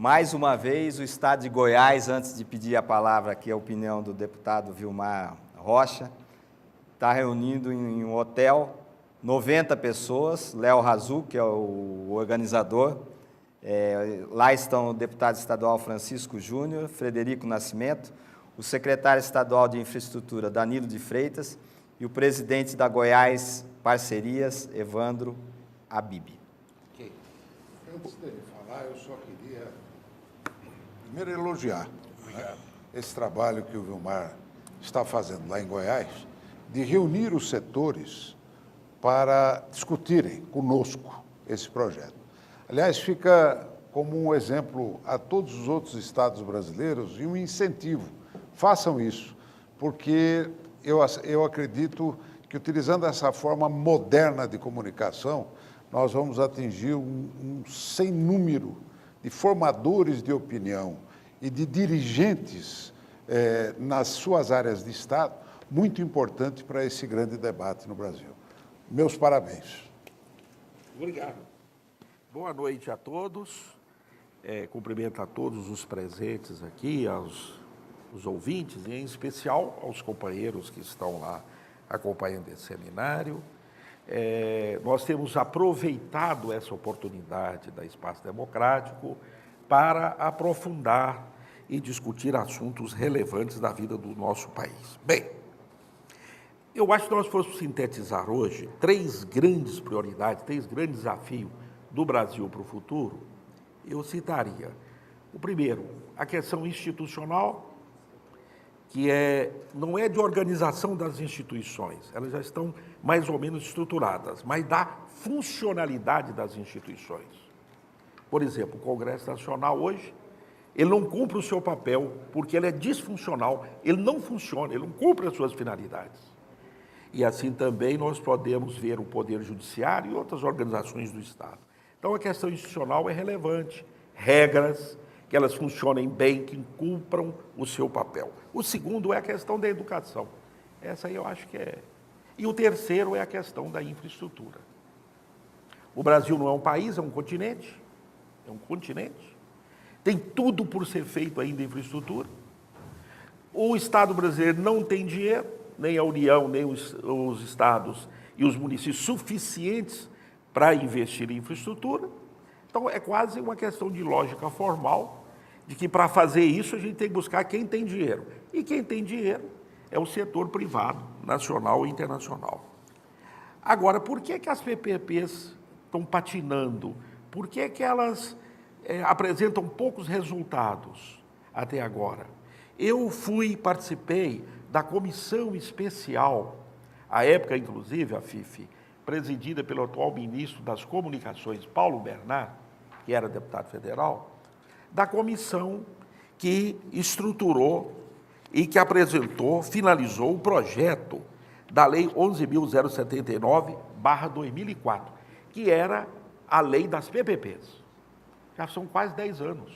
Mais uma vez, o Estado de Goiás, antes de pedir a palavra aqui, a opinião do deputado Vilmar Rocha, está reunindo em um hotel 90 pessoas, Léo Razu, que é o organizador, lá estão o deputado estadual Francisco Júnior, Frederico Nascimento, o secretário estadual de Infraestrutura, Danilo de Freitas, e o presidente da Goiás Parcerias, Evandro Abib. Okay. Antes dele falar, eu só queria primeiro elogiar, né, esse trabalho que o Vilmar está fazendo lá em Goiás, de reunir os setores para discutirem conosco esse projeto. Aliás, fica como um exemplo a todos os outros estados brasileiros e um incentivo. Façam isso, porque eu acredito que, utilizando essa forma moderna de comunicação, nós vamos atingir um sem número de formadores de opinião e de dirigentes nas suas áreas de Estado, muito importante para esse grande debate no Brasil. Meus parabéns. Obrigado. Boa noite a todos. Cumprimento a todos os presentes aqui, os ouvintes, e em especial aos companheiros que estão lá acompanhando esse seminário. Nós temos aproveitado essa oportunidade da Espaço Democrático para aprofundar e discutir assuntos relevantes da vida do nosso país. Bem, eu acho que nós fossemos sintetizar hoje três grandes prioridades, três grandes desafios do Brasil para o futuro. Eu citaria o primeiro, a questão institucional, que não é de organização das instituições, elas já estão mais ou menos estruturadas, mas da funcionalidade das instituições. Por exemplo, o Congresso Nacional hoje, ele não cumpre o seu papel porque ele é disfuncional, ele não funciona, ele não cumpre as suas finalidades. E assim também nós podemos ver o Poder Judiciário e outras organizações do Estado. Então, a questão institucional é relevante, regras, que elas funcionem bem, que cumpram o seu papel. O segundo é a questão da educação. Essa aí eu acho que é. E o terceiro é a questão da infraestrutura. O Brasil não é um país, é um continente. É um continente. Tem tudo por ser feito ainda em infraestrutura. O Estado brasileiro não tem dinheiro, nem a União, nem os estados e os municípios suficientes para investir em infraestrutura. Então, é quase uma questão de lógica formal, de que para fazer isso a gente tem que buscar quem tem dinheiro. E quem tem dinheiro é o setor privado, nacional e internacional. Agora, por que as PPPs estão patinando? Por que elas apresentam poucos resultados até agora? Eu participei da comissão especial, à época, inclusive, a FIFE, presidida pelo atual ministro das Comunicações, Paulo Bernard, que era deputado federal, da comissão que estruturou e que apresentou, finalizou o projeto da Lei 11.079/2004, que era a lei das PPPs. Já são quase 10 anos.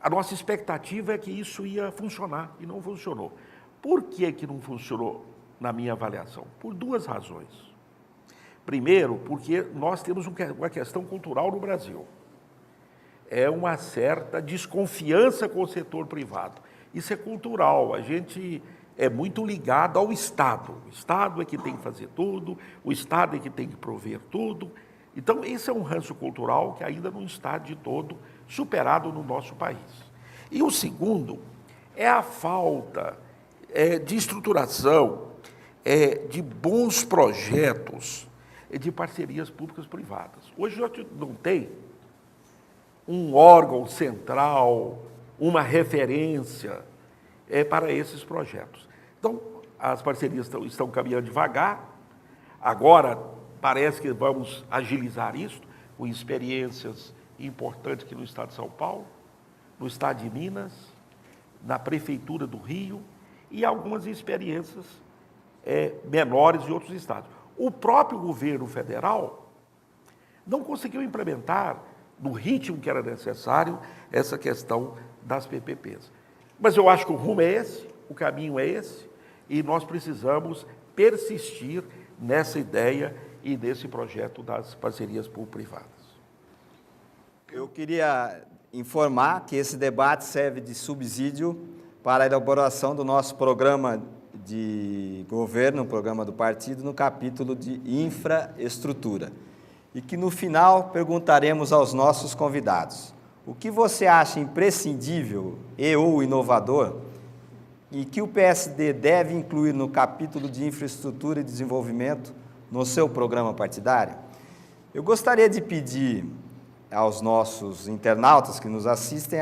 A nossa expectativa é que isso ia funcionar e não funcionou. Por que não funcionou, na minha avaliação? Por duas razões. Primeiro, porque nós temos uma questão cultural no Brasil. É uma certa desconfiança com o setor privado. Isso é cultural, a gente é muito ligado ao Estado. O Estado é que tem que fazer tudo, o Estado é que tem que prover tudo. Então, esse é um ranço cultural que ainda não está de todo superado no nosso país. E o segundo é a falta de estruturação, de bons projetos, de parcerias públicas-privadas. Hoje não tem um órgão central, uma referência para esses projetos. Então, as parcerias estão caminhando devagar. Agora, parece que vamos agilizar isso, com experiências importantes aqui no Estado de São Paulo, no Estado de Minas, na Prefeitura do Rio, e algumas experiências menores de outros estados. O próprio governo federal não conseguiu implementar, no ritmo que era necessário, essa questão das PPPs. Mas eu acho que o rumo é esse, o caminho é esse, e nós precisamos persistir nessa ideia e nesse projeto das parcerias público-privadas. Eu queria informar que esse debate serve de subsídio para a elaboração do nosso programa de governo, o programa do partido, no capítulo de infraestrutura. E que no final perguntaremos aos nossos convidados: o que você acha imprescindível ou inovador e que o PSD deve incluir no capítulo de infraestrutura e desenvolvimento no seu programa partidário? Eu gostaria de pedir aos nossos internautas que nos assistem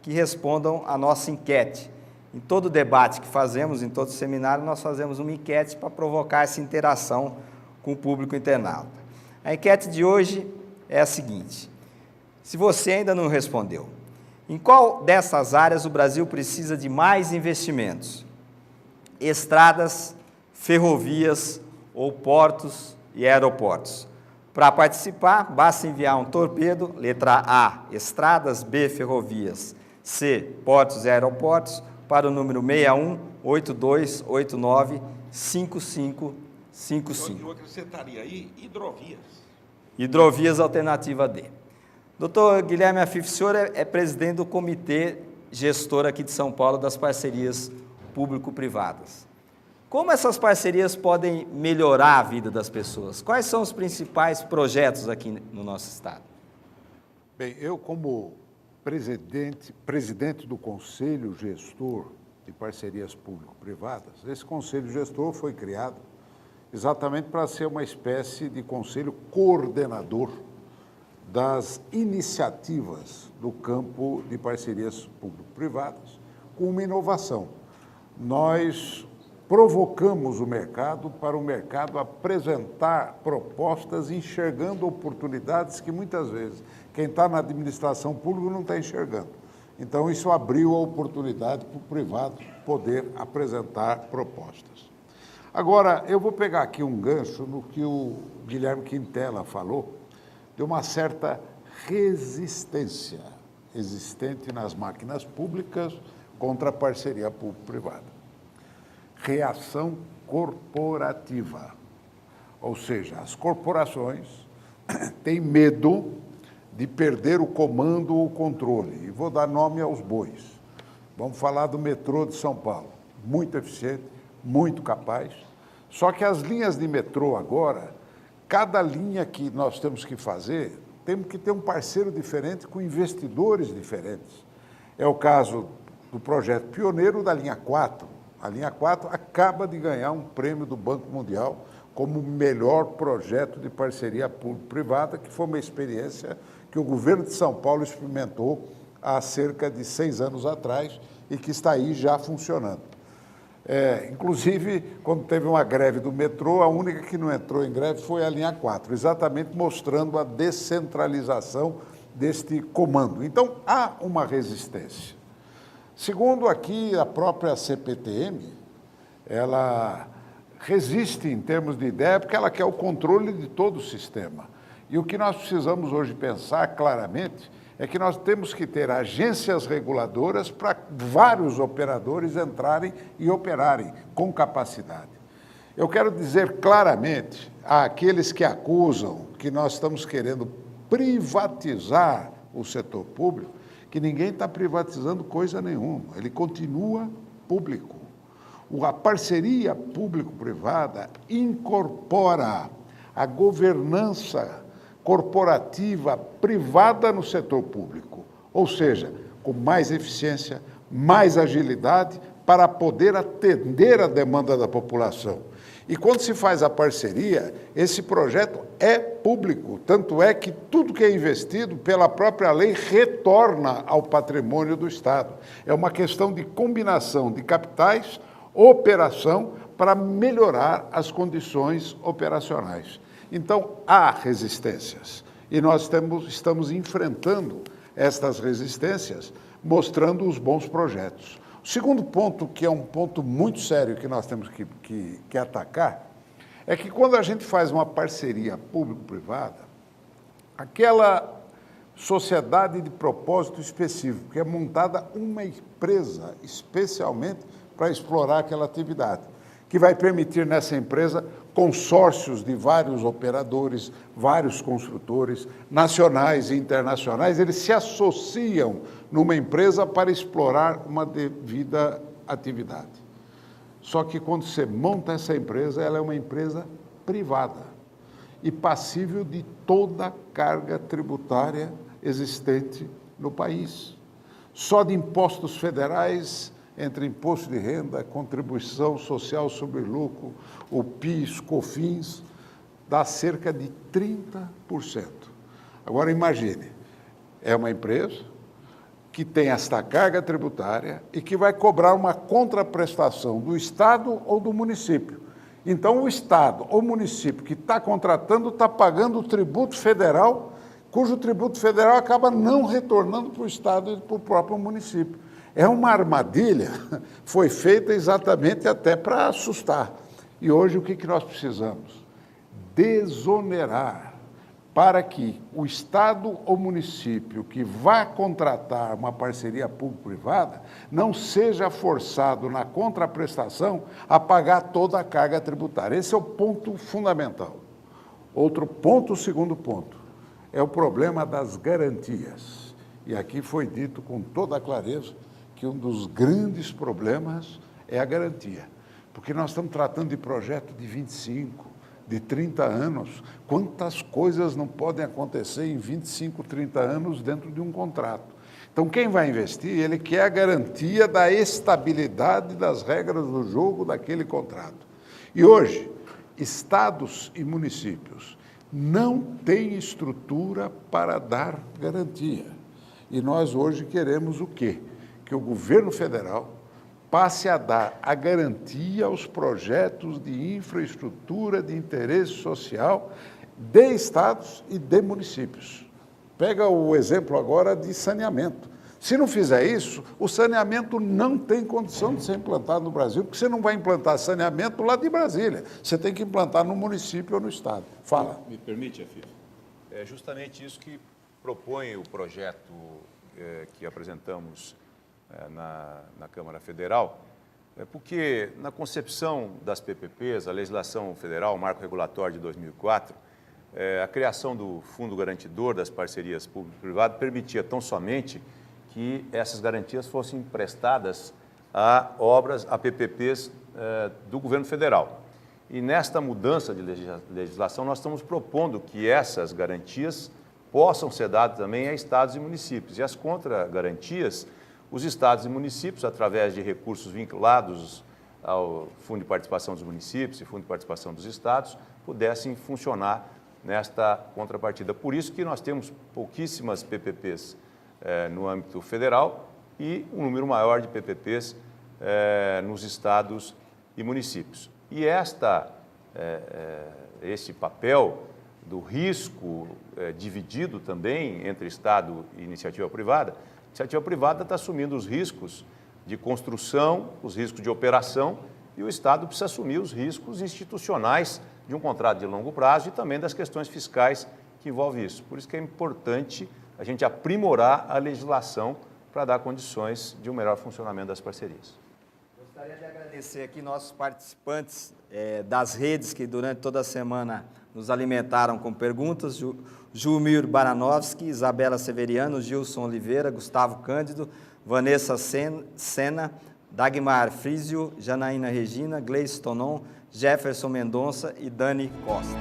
que respondam à nossa enquete. Em todo debate que fazemos, em todo seminário, nós fazemos uma enquete para provocar essa interação com o público internauta. A enquete de hoje é a seguinte: se você ainda não respondeu, em qual dessas áreas o Brasil precisa de mais investimentos? Estradas, ferrovias ou portos e aeroportos? Para participar, basta enviar um torpedo, letra A, estradas, B, ferrovias, C, portos e aeroportos, para o número 6182895555. Eu acrescentaria aí hidrovias. Hidrovias, alternativa D. Doutor Guilherme Afif, o senhor é presidente do Comitê Gestor aqui de São Paulo das parcerias público-privadas. Como essas parcerias podem melhorar a vida das pessoas? Quais são os principais projetos aqui no nosso estado? Bem, eu como presidente do Conselho Gestor de Parcerias Público-Privadas, esse Conselho Gestor foi criado exatamente para ser uma espécie de conselho coordenador das iniciativas do campo de parcerias público-privadas, com uma inovação. Nós provocamos o mercado para o mercado apresentar propostas enxergando oportunidades que muitas vezes quem está na administração pública não está enxergando. Então, isso abriu a oportunidade para o privado poder apresentar propostas. Agora, eu vou pegar aqui um gancho no que o Guilherme Quintela falou, de uma certa resistência existente nas máquinas públicas contra a parceria público-privada. Reação corporativa, ou seja, as corporações têm medo de perder o comando ou o controle. E vou dar nome aos bois. Vamos falar do metrô de São Paulo, muito eficiente, muito capaz, só que as linhas de metrô agora, cada linha que nós temos que fazer, temos que ter um parceiro diferente com investidores diferentes. É o caso do projeto pioneiro da linha 4. A linha 4 acaba de ganhar um prêmio do Banco Mundial como o melhor projeto de parceria público-privada, que foi uma experiência que o governo de São Paulo experimentou há cerca de 6 anos atrás e que está aí já funcionando. Inclusive, quando teve uma greve do metrô, a única que não entrou em greve foi a linha 4, exatamente mostrando a descentralização deste comando. Então, há uma resistência. Segundo aqui a própria CPTM, ela resiste em termos de ideia porque ela quer o controle de todo o sistema. E o que nós precisamos hoje pensar claramente é que nós temos que ter agências reguladoras para vários operadores entrarem e operarem com capacidade. Eu quero dizer claramente àqueles que acusam que nós estamos querendo privatizar o setor público, que ninguém está privatizando coisa nenhuma, ele continua público. A parceria público-privada incorpora a governança corporativa privada no setor público, ou seja, com mais eficiência, mais agilidade, para poder atender a demanda da população. E quando se faz a parceria, esse projeto é público, tanto é que tudo que é investido pela própria lei retorna ao patrimônio do Estado. É uma questão de combinação de capitais, operação, para melhorar as condições operacionais. Então, há resistências, e nós estamos enfrentando estas resistências, mostrando os bons projetos. O segundo ponto, que é um ponto muito sério que nós temos que atacar, é que quando a gente faz uma parceria público-privada, aquela sociedade de propósito específico, que é montada uma empresa especialmente para explorar aquela atividade, que vai permitir nessa empresa consórcios de vários operadores, vários construtores, nacionais e internacionais, eles se associam numa empresa para explorar uma devida atividade. Só que quando você monta essa empresa, ela é uma empresa privada e passível de toda a carga tributária existente no país. Só de impostos federais, entre imposto de renda, contribuição social sobre lucro, o PIS, COFINS, dá cerca de 30%. Agora imagine, é uma empresa que tem esta carga tributária e que vai cobrar uma contraprestação do Estado ou do município. Então o Estado ou município que está contratando está pagando o tributo federal, cujo tributo federal acaba não retornando para o Estado e para o próprio município. É uma armadilha, foi feita exatamente até para assustar. E hoje o que nós precisamos? Desonerar, para que o Estado ou município que vá contratar uma parceria público-privada não seja forçado na contraprestação a pagar toda a carga tributária. Esse é o ponto fundamental. Outro ponto, o segundo ponto, é o problema das garantias. E aqui foi dito com toda a clareza que um dos grandes problemas é a garantia, porque nós estamos tratando de projeto de 25, de 30 anos, quantas coisas não podem acontecer em 25, 30 anos dentro de um contrato. Então, quem vai investir, ele quer a garantia da estabilidade das regras do jogo daquele contrato. E hoje, estados e municípios não têm estrutura para dar garantia. E nós hoje queremos o quê? Que o governo federal passe a dar a garantia aos projetos de infraestrutura de interesse social de estados e de municípios. Pega o exemplo agora de saneamento. Se não fizer isso, o saneamento não tem condição de ser implantado no Brasil, porque você não vai implantar saneamento lá de Brasília, você tem que implantar no município ou no estado. Fala. Me permite, Afif? É justamente isso que propõe o projeto que apresentamos na Câmara Federal, porque na concepção das PPPs, a legislação federal, o Marco Regulatório de 2004, a criação do Fundo Garantidor das Parcerias Público-Privado permitia tão somente que essas garantias fossem prestadas a obras, a PPPs do governo federal. E nesta mudança de legislação, nós estamos propondo que essas garantias possam ser dadas também a estados e municípios. E as contragarantias, os estados e municípios, através de recursos vinculados ao Fundo de Participação dos Municípios e Fundo de Participação dos Estados, pudessem funcionar nesta contrapartida. Por isso que nós temos pouquíssimas PPPs no âmbito federal e um número maior de PPPs nos estados e municípios. E esse papel do risco dividido também entre Estado e iniciativa privada, a iniciativa privada está assumindo os riscos de construção, os riscos de operação, e o Estado precisa assumir os riscos institucionais de um contrato de longo prazo e também das questões fiscais que envolvem isso. Por isso que é importante a gente aprimorar a legislação para dar condições de um melhor funcionamento das parcerias. Gostaria de agradecer aqui nossos participantes das redes que durante toda a semana nos alimentaram com perguntas, Jumir Baranovski, Isabela Severiano, Gilson Oliveira, Gustavo Cândido, Vanessa Sena, Dagmar Frísio, Janaína Regina, Gleice Tonon, Jefferson Mendonça e Dani Costa.